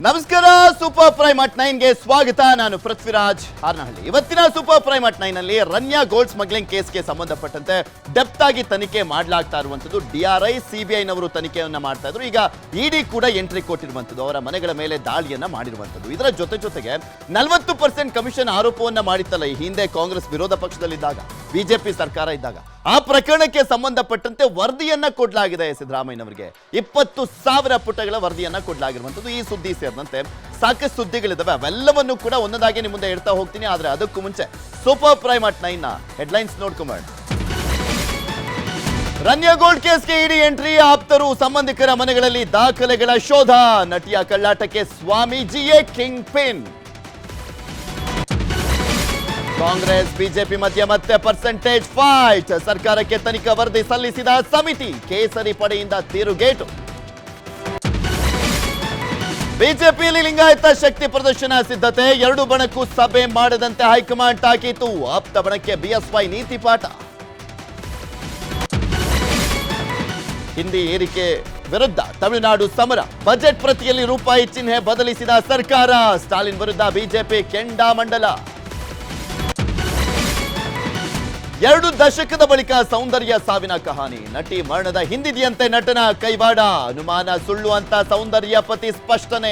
ನಮಸ್ಕಾರ super prime at 9 ಗೆ ಸ್ವಾಗತ. ನಾನು ಪೃಥ್ವಿರಾಜ್ ಹಾರ್ನಹಳ್ಳಿ. ಇವತ್ತಿನ ಸೂಪರ್ ಪ್ರೈಮ್ ಅಟ್ 9 ನಲ್ಲಿ ರನ್ಯಾ ಗೋಲ್ಡ್ ಸ್ಮಗ್ಲಿಂಗ್ ಕೇಸ್ಗೆ ಸಂಬಂಧಪಟ್ಟಂತೆ ಡೆಪ್ತ್ ಆಗಿ ತನಿಖೆ ಮಾಡಲಾಗ್ತಾ ಇರುವಂತದ್ದು. DRI CBI ನವರು ತನಿಖೆಯನ್ನ ಮಾಡ್ತಾ ಇದ್ರು. ಈಗ ಇಡಿ ಕೂಡ ಎಂಟ್ರಿ ಕೊಟ್ಟಿರುವಂತದ್ದು, ಅವರ ಮನೆಗಳ ಮೇಲೆ ದಾಳಿಯನ್ನ ಮಾಡಿರುವಂತದ್ದು. ಇದರ ಜೊತೆಗೆ 40% ಕಮಿಷನ್ ಆರೋಪವನ್ನ ಮಾಡಿತ್ತಲ್ಲ ಈ ಹಿಂದೆ ಕಾಂಗ್ರೆಸ್ ವಿರೋಧ ಪಕ್ಷದಲ್ಲಿದ್ದಾಗ, ಬಿಜೆಪಿ ಸರ್ಕಾರ ಇದ್ದಾಗ. ಆ ಪ್ರಕರಣಕ್ಕೆ ಸಂಬಂಧಪಟ್ಟಂತೆ ವರದಿಯನ್ನ ಕೊಡಲಾಗಿದೆ ಸಿದ್ದರಾಮಯ್ಯನವರಿಗೆ. 20,000 ಪುಟಗಳ ವರದಿಯನ್ನ ಕೊಡಲಾಗಿರುವಂತದ್ದು. ಈ ಸುದ್ದಿ ಸೇರಿದಂತೆ ಸಾಕಷ್ಟು ಸುದ್ದಿಗಳಿದಾವೆ, ಅವೆಲ್ಲವನ್ನು ಕೂಡ ಒಂದೊಂದಾಗಿ ನಿಮ್ಮ ಮುಂದೆ ಇಡ್ತಾ ಹೋಗ್ತೀನಿ. ಆದ್ರೆ ಅದಕ್ಕೂ ಮುಂಚೆ ಸೂಪರ್ ಪ್ರೈಮ್ ಅಟ್ 9 ನ ಹೆಡ್ಲೈನ್ಸ್ ನೋಡ್ಕೊಂಬೇಡ. ರನ್ಯಾ ಗೋಲ್ಡ್ ಕೇಸ್ಗೆ ಇಡಿ ಎಂಟ್ರಿ, ಆಪ್ತರು ಸಂಬಂಧಿಕರ ಮನೆಗಳಲ್ಲಿ ದಾಖಲೆಗಳ ಶೋಧ. ನಟಿಯ ಕಳ್ಳಾಟಕ್ಕೆ ಸ್ವಾಮೀಜಿಯೇ ಕಿಂಗ್ ಪಿನ್. ಕಾಂಗ್ರೆಸ್ ಬಿಜೆಪಿ ಮಧ್ಯೆ ಮತ್ತೆ ಪರ್ಸೆಂಟೇಜ್ ಫೈಟ್. ಸರ್ಕಾರಕ್ಕೆ ತನಿಖಾ ವರದಿ ಸಲ್ಲಿಸಿದ ಸಮಿತಿ, ಕೇಸರಿ ಪಡೆಯಿಂದ ತಿರುಗೇಟು. ಬಿಜೆಪಿಯಲ್ಲಿ ಲಿಂಗಾಯತ ಶಕ್ತಿ ಪ್ರದರ್ಶನ ಸಿದ್ಧತೆ, ಎರಡು ಬಣಕ್ಕೂ ಸಭೆ ಮಾಡದಂತೆ ಹೈಕಮಾಂಡ್ ತಾಕೀತು. ಆಪ್ತ ಬಣಕ್ಕೆ BSY ನೀತಿ ಪಾಠ. ಹಿಂದಿ ಏರಿಕೆ ವಿರುದ್ಧ ತಮಿಳುನಾಡು ಸಮರ, ಬಜೆಟ್ ಪ್ರತಿಯಲ್ಲಿ ರೂಪಾಯಿ ಚಿಹ್ನೆ ಬದಲಿಸಿದ ಸರ್ಕಾರ. ಸ್ಟಾಲಿನ್ ವಿರುದ್ಧ ಬಿಜೆಪಿ ಕೆಂಡಾಮಂಡಲ. 2 ದಶಕದ ಬಳಿಕ ಸೌಂದರ್ಯ ಸಾವಿನ ಕಹಾನಿ. ನಟಿ ಮರಣದ ಹಿಂದಿದೆಯಂತೆ ನಟನ ಕೈವಾಡ. ಅನುಮಾನ ಸುಳ್ಳು ಅಂತ ಸೌಂದರ್ಯ ಪತಿ ಸ್ಪಷ್ಟನೆ.